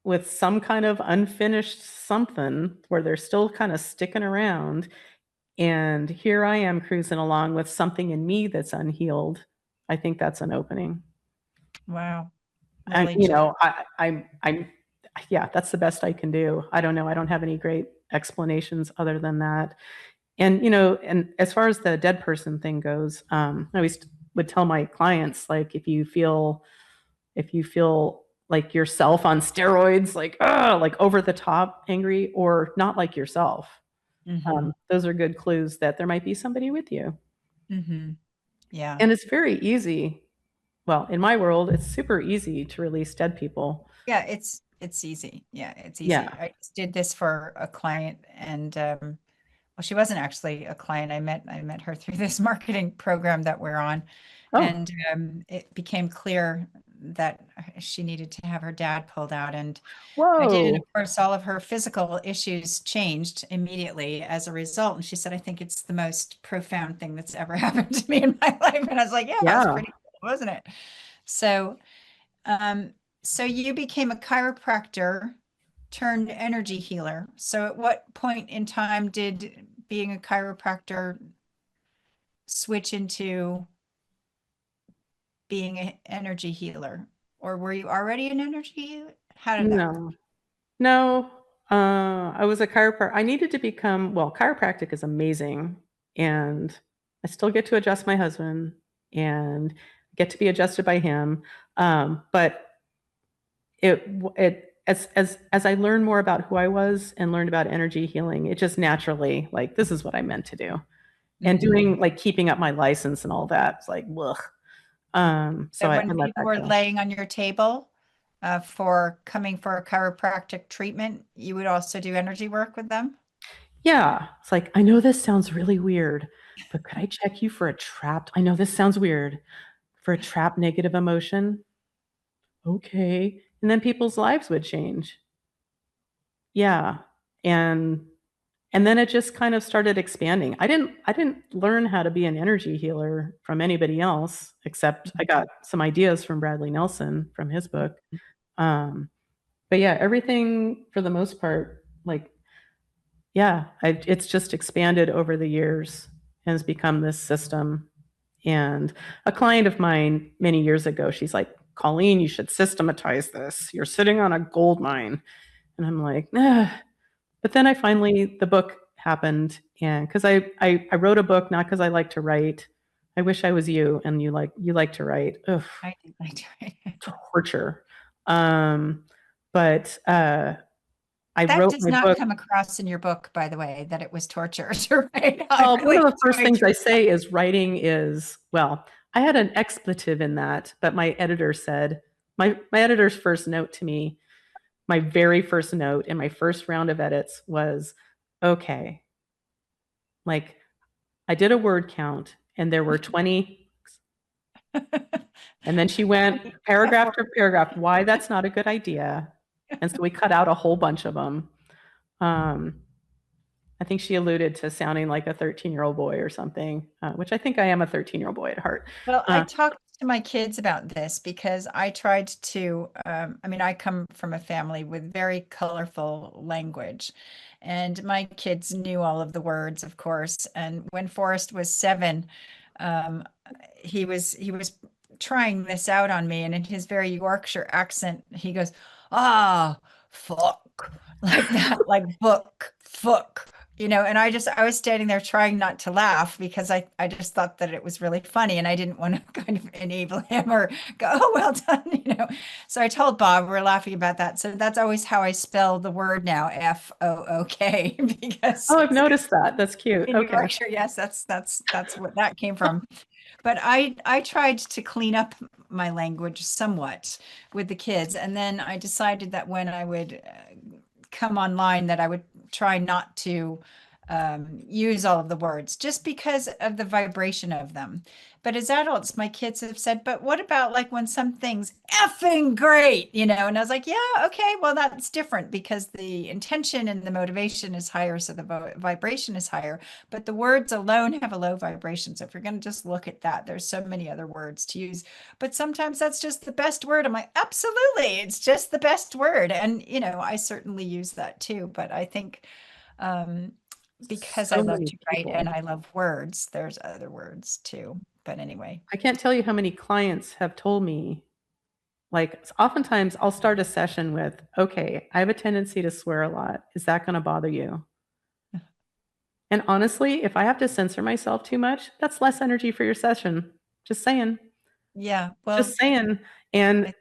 with some kind of unfinished something where they're still kind of sticking around, and here I am cruising along with something in me that's unhealed, I think that's an opening. Wow. I, Really you just, know, I'm, yeah, that's the best I can do. I don't know. I don't have any great explanations other than that. And, and as far as the dead person thing goes, I always would tell my clients, like, if you feel like yourself on steroids, like over the top angry, or not like yourself, hmm those are good clues that there might be somebody with you. Yeah. And it's very easy. Well, in my world, it's super easy to release dead people. Yeah, it's easy. Yeah, it's easy. Yeah. I just did this for a client and well, she wasn't actually a client. I met her through this marketing program that we're on. Oh, And it became clear that she needed to have her dad pulled out. And I did. And of whoa. course, all of her physical issues changed immediately as a result. And she said, I think it's the most profound thing that's ever happened to me in my life. And I was like, yeah, that's Yeah. pretty cool, wasn't it? So, um, so you became a chiropractor turned energy healer. So at what point in time did being a chiropractor switch into being an energy healer? Or were you already an energy healer? How did that work? No. No, I was a chiropractor. I needed to become, well, chiropractic is amazing. And I still get to adjust my husband and get to be adjusted by him. But as I learned more about who I was and learned about energy healing, it just naturally, like, this is what I meant to do. And Mhm. doing, like, keeping up my license and all that, it's like, ugh. So So I when let people that were go. laying on your table for coming for a chiropractic treatment, you would also do energy work with them? Yeah. It's like, I know this sounds really weird, but could I check you for a trapped? I know this sounds weird, for a trapped negative emotion. Okay. And then people's lives would change. Yeah. And then it just kind of started expanding. I didn't learn how to be an energy healer from anybody else, except I got some ideas from Bradley Nelson from his book. Um, but yeah, everything for the most part, like, yeah, it's just expanded over the years and has become this system. And a client of mine many years ago, she's like, Colleen, you should systematize this. You're sitting on a gold mine. And I'm like, nah. But then the book happened. And because I wrote a book, not because I like to write. I wish I was you and you like to write. Ugh, I think I do. torture. Um, but I That wrote does my not book. come across in your book, by the way, that it was torture to write. I Well, one really of the first things enjoyed I your. say is writing is, well, I had an expletive in that, but my editor said, my editor's first note to me, my very first note in my first round of edits was, okay, like I did a word count and there were 20. And then she went F paragraph word. to paragraph, why that's not a good idea. And so we cut out a whole bunch of them. Um, I think she alluded to sounding like a 13-year-old boy or something, which I think I am a 13-year-old boy at heart. Well, I talked to my kids about this because I tried to, I mean, I come from a family with very colorful language, and my kids knew all of the words, of course. And when Forrest was 7, um, he was trying this out on me, and in his very Yorkshire accent, he goes, "Ah, fuck," like that, like book, fuck. And I was standing there trying not to laugh because I just thought that it was really funny and I didn't want to kind of enable him or go, oh, well done. So I told Bob we're laughing about that. So that's always how I spell the word now, Fook, because Oh, I've noticed that. That's cute. in Okay. Yorkshire, yes, that's what that came from. But I tried to clean up my language somewhat with the kids, and then I decided that when I would come online, that I would try not to use all of the words just because of the vibration of them. But as adults, my kids have said, but what about like when something's effing great, And I was like, yeah, okay, well, that's different because the intention and the motivation is higher, so the vibration is higher. But the words alone have a low vibration. So if you're going to just look at that, there's so many other words to use. But sometimes that's just the best word. I'm like, absolutely, it's just the best word. And, I certainly use that too. But I think um, because I So love many to write and people. I love words, there's other words too. But anyway, I can't tell you how many clients have told me, like, oftentimes I'll start a session with, okay, I have a tendency to swear a lot. Is that going to bother you? And honestly, if I have to censor myself too much, that's less energy for your session. Just saying. yeah, well, Just saying. And, I,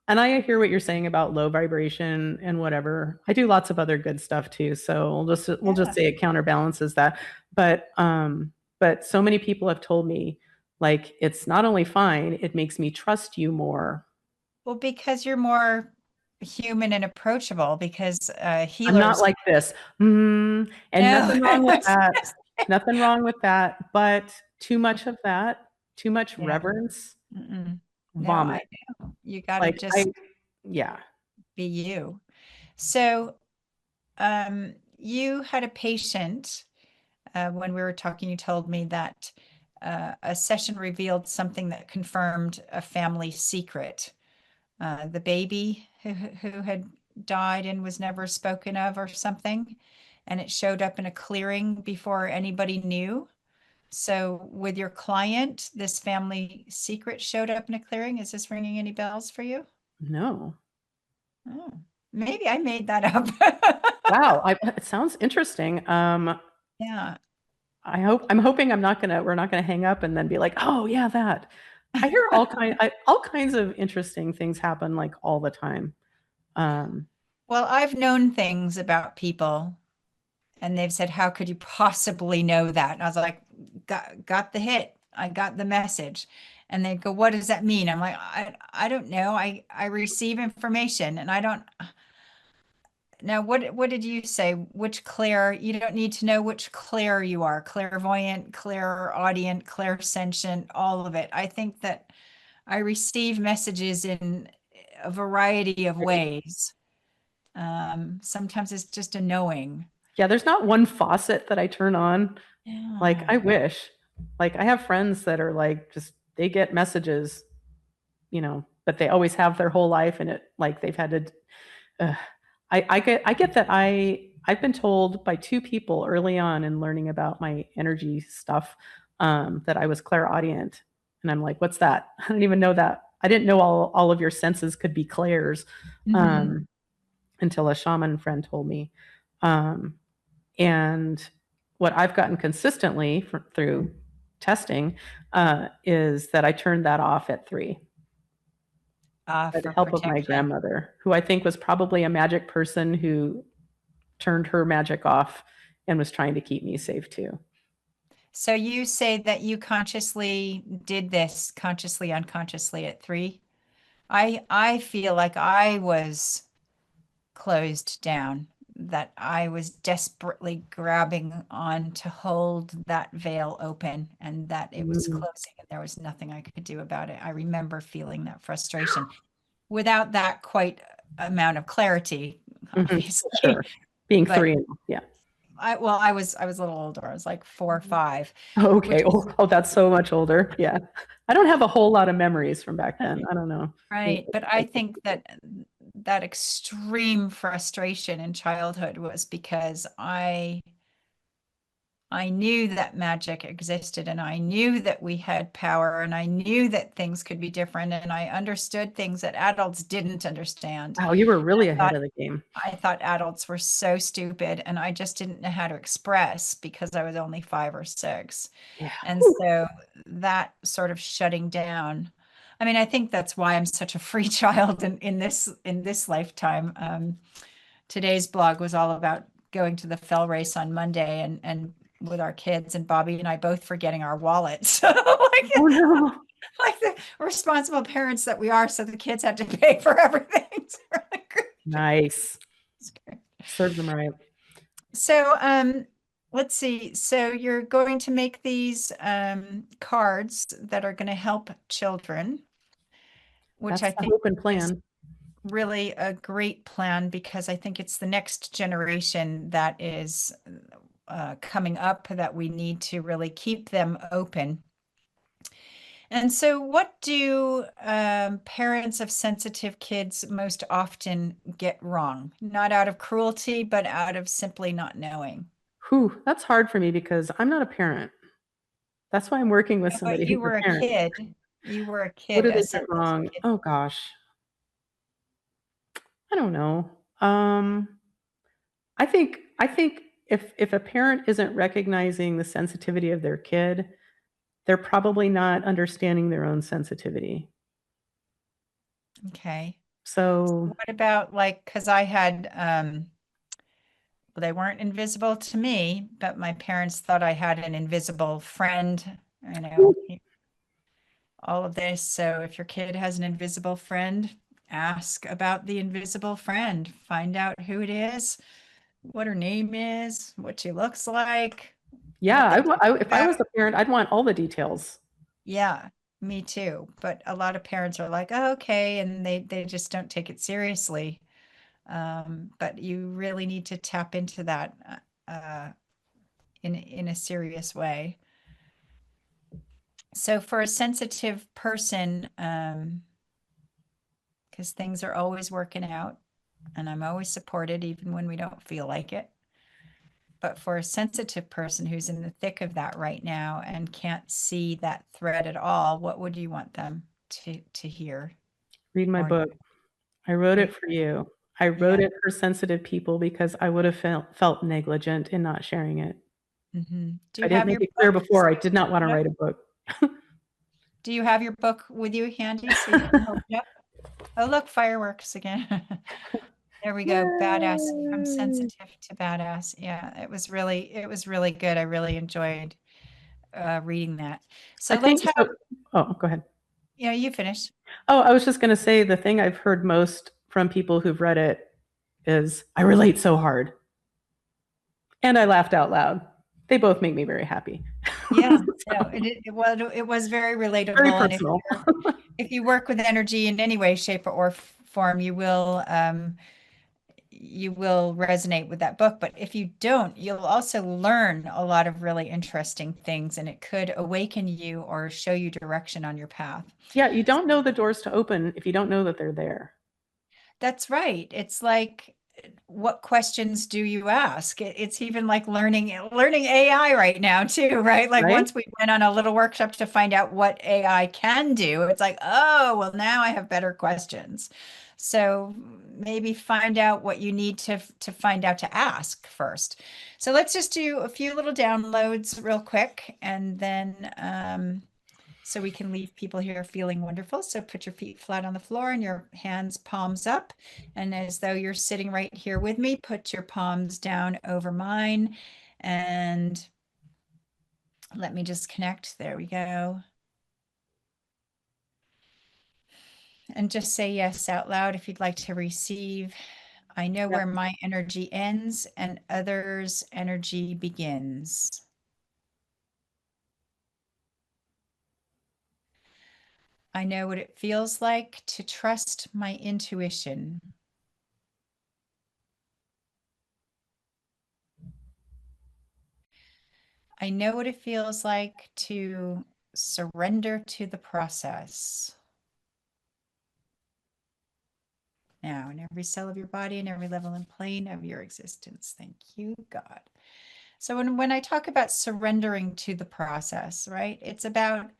and I hear what you're saying about low vibration and whatever. I do lots of other good stuff too. So we'll just yeah. say it counterbalances that. But so many people have told me, like, it's not only fine, it makes me trust you more. Well, because you're more human and approachable because I'm not healers, like this. And no, nothing wrong with that. Nothing wrong with that. But too much of that, too much yeah, reverence, mm-mm. No, I vomit. know. You got to Like just yeah. be you. So, you had a patient when we were talking, you told me that a session revealed something that confirmed a family secret. The baby who had died and was never spoken of or something, and it showed up in a clearing before anybody knew. So with your client, this family secret showed up in a clearing. Is this ringing any bells for you? No. Oh, maybe I made that up. Wow, it sounds interesting. Yeah. I'm hoping we're not gonna hang up and then be like, oh yeah, that. I hear all kinds of interesting things happen like all the time. Um, Well, I've known things about people and they've said, how could you possibly know that? And I was like, got the hit. I got the message. And they go, what does that mean? I'm like, I don't know. I receive information and I don't. Now, what did you say? Which clair? You don't need to know which clair you are. Clairvoyant, clairaudient, clairsentient, all of it. I think that I receive messages in a variety of ways. Sometimes it's just a knowing. yeah, there's not one faucet that I turn on. Like Yeah. I wish. Like I have friends that are like just they get messages, but they always have their whole life and it like they've had to uh, I get that I've been told by two people early on in learning about my energy stuff. that I was clairaudient. And I'm like, what's that? I don't even know that. I didn't know all of your senses could be clairs, Mm-hmm. until a shaman friend told me. Um, and what I've gotten consistently through testing is that I turned that off at 3 by the For help of my protection. grandmother, who I think was probably a magic person who turned her magic off and was trying to keep me safe too. So you say that you consciously did this consciously, unconsciously at 3. I feel like I was closed down, that I was desperately grabbing on to hold that veil open and that it was Mm. closing and there was nothing I could do about it. I remember feeling that frustration without that quite amount of clarity, Mhm. obviously. Sure. Being But 3 and yeah. I was a little older. I was like 4 or 5, which Okay. was Oh, that's so much older. Yeah. I don't have a whole lot of memories from back then. I don't know. right. But I think that that extreme frustration in childhood was because I knew that magic existed and I knew that we had power and I knew that things could be different and I understood things that adults didn't understand. Wow, you were really I ahead thought of the game. I thought adults were so stupid and I just didn't know how to express because I was only 5 or 6. Yeah. And Whew. so that sort of shutting down. I mean, I think that's why I'm such a free child in this lifetime. Today's blog was all about going to the fell race on Monday and with our kids and Bobby and I both forgetting our wallets. Oh no. Like the responsible parents that we are, so the kids had to pay for everything. It's really great. Nice. It's great. Serve them right. So, let's see. So you're going to make these cards that are going to help children, which I That's the think hope and is plan. really a great plan because I think it's the next generation that is coming up that we need to really keep them open. And so, what do parents of sensitive kids most often get wrong? Not out of cruelty, but out of simply not knowing. Whew, that's hard for me because I'm not a parent. That's why I'm working with But somebody you who's were a a parent. kid. You were a What kid, do a they get sensitive wrong? kid. Oh gosh. I don't know. I think if a parent isn't recognizing the sensitivity of their kid, they're probably not understanding their own sensitivity. Okay. So, What about like, because I had, well, they weren't invisible to me, but my parents thought I had an invisible friend, you know, all of this. So if your kid has an invisible friend, ask about the invisible friend, find out who it is, what her name is, what she looks like, yeah, what they talk if I about. was a parent, I'd want all the details. Yeah, me too. But a lot of parents are like, oh, okay, and they just don't take it seriously. But you really need to tap into that in a serious way. So for a sensitive person, because things are always working out, and I'm always supported even when we don't feel like it. But for a sensitive person who's in the thick of that right now and can't see that thread at all, what would you want them to hear Read my or book. I wrote read? it for you. I wrote Yeah. it for sensitive people because I would have felt negligent in not sharing it. Do I you didn't have make your it clear book? before. I did not want to Yep. write a book. Do you have your book with you handy so you can hold it up? Oh, look, fireworks again. There we go. Badass from Yay. sensitive to badass. Yeah, it was really good. I really enjoyed reading that. I So let's think have, so. Oh, go ahead. yeah, you finished. Oh, I was just going to say the thing I've heard most from people who've read it is I relate so hard. And I laughed out loud. They both make me very happy. Yeah, no, So, it was very very relatable. And if personal. you work with energy in any way, shape, or form, you will resonate with that book. But if you don't, you'll also learn a lot of really interesting things, and it could awaken you or show you direction on your path. Yeah, you don't know the doors to open if you don't know that they're there. That's right. It's like what questions do you ask? It's even like learning AI right now too, right? Like Right? once we went on a little workshop to find out what AI can do, it's like, oh, well, now I have better questions. So maybe find out what you need to find out to ask first. So let's just do a few little downloads real quick, and then so we can leave people here feeling wonderful. So put your feet flat on the floor and your hands palms up. And as though you're sitting right here with me, put your palms down over mine. And let me just connect. There we go. And just say yes out loud if you'd like to receive. I know Yep. where my energy ends and others' energy begins. I know what it feels like to trust my intuition. I know what it feels like to surrender to the process. Now, in every cell of your body and every level and plane of your existence. Thank you, God. So when I talk about surrendering to the process, right, it's about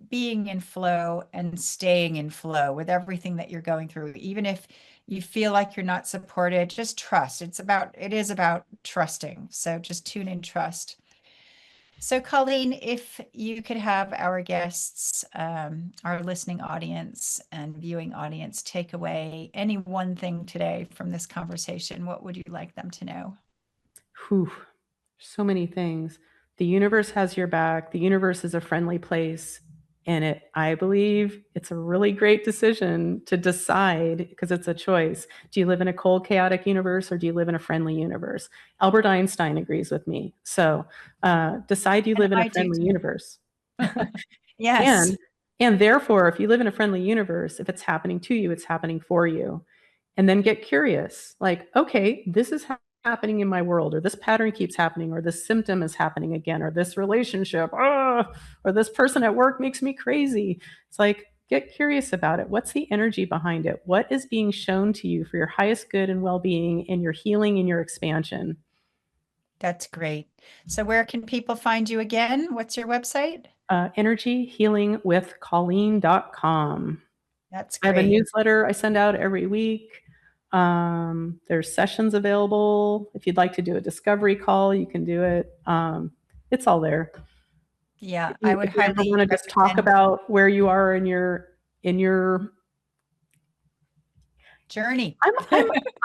being in flow and staying in flow with everything that you're going through. Even if you feel like you're not supported, just trust. It is about trusting. So just tune in, trust. So, Colleen, if you could have our guests, our listening audience and viewing audience take away any one thing today from this conversation, what would you like them to know? Whew, so many things. The universe has your back. The universe is a friendly place. And I believe it's a really great decision to decide, because it's a choice. Do you live in a cold, chaotic universe, or do you live in a friendly universe? Albert Einstein agrees with me. So decide you And live in a I do friendly too. universe. Yes, And therefore, if you live in a friendly universe, if it's happening to you, it's happening for you. And then get curious, like, okay, this is happening in my world, or this pattern keeps happening, or this symptom is happening again, or this relationship, or this person at work makes me crazy. It's like, get curious about it. What's the energy behind it? What is being shown to you for your highest good and well-being and your healing and your expansion? that's great. So where can people find you again? What's your website? Energyhealingwithcolleen.com. That's I have a great. newsletter I send out every week. There's sessions available. If you'd like to do a discovery call, you can do it. It's all there. Yeah, I would If you ever want highly to just talk recommend about where you are in your Journey.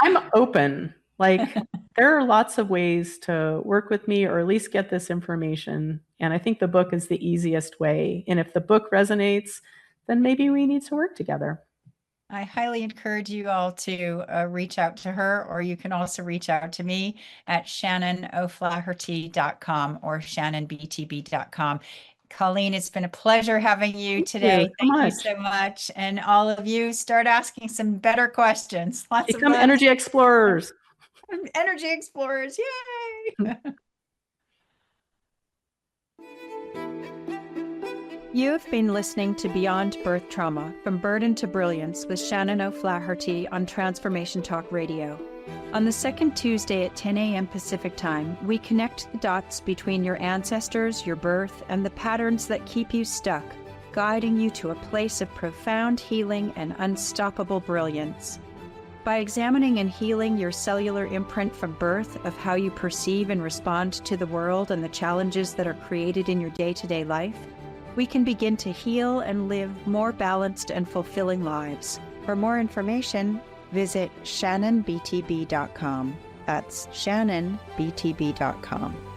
I'm open. Like, there are lots of ways to work with me, or at least get this information. And I think the book is the easiest way. And if the book resonates, then maybe we need to work together. I highly encourage you all to reach out to her, or you can also reach out to me at shannonoflaherty.com or shannonbtb.com. Colleen, it's been a pleasure having you Thank you today. so Thank you much. so much. And all of you, start asking some better questions. Lots of Become love. energy explorers. Energy explorers. Yay. You have been listening to Beyond Birth Trauma, From Burden to Brilliance with Shannon O'Flaherty on Transformation Talk Radio. On the second Tuesday at 10 a.m. Pacific Time, we connect the dots between your ancestors, your birth, and the patterns that keep you stuck, guiding you to a place of profound healing and unstoppable brilliance. By examining and healing your cellular imprint from birth of how you perceive and respond to the world and the challenges that are created in your day-to-day life, we can begin to heal and live more balanced and fulfilling lives. For more information, visit shannonbtb.com. That's shannonbtb.com.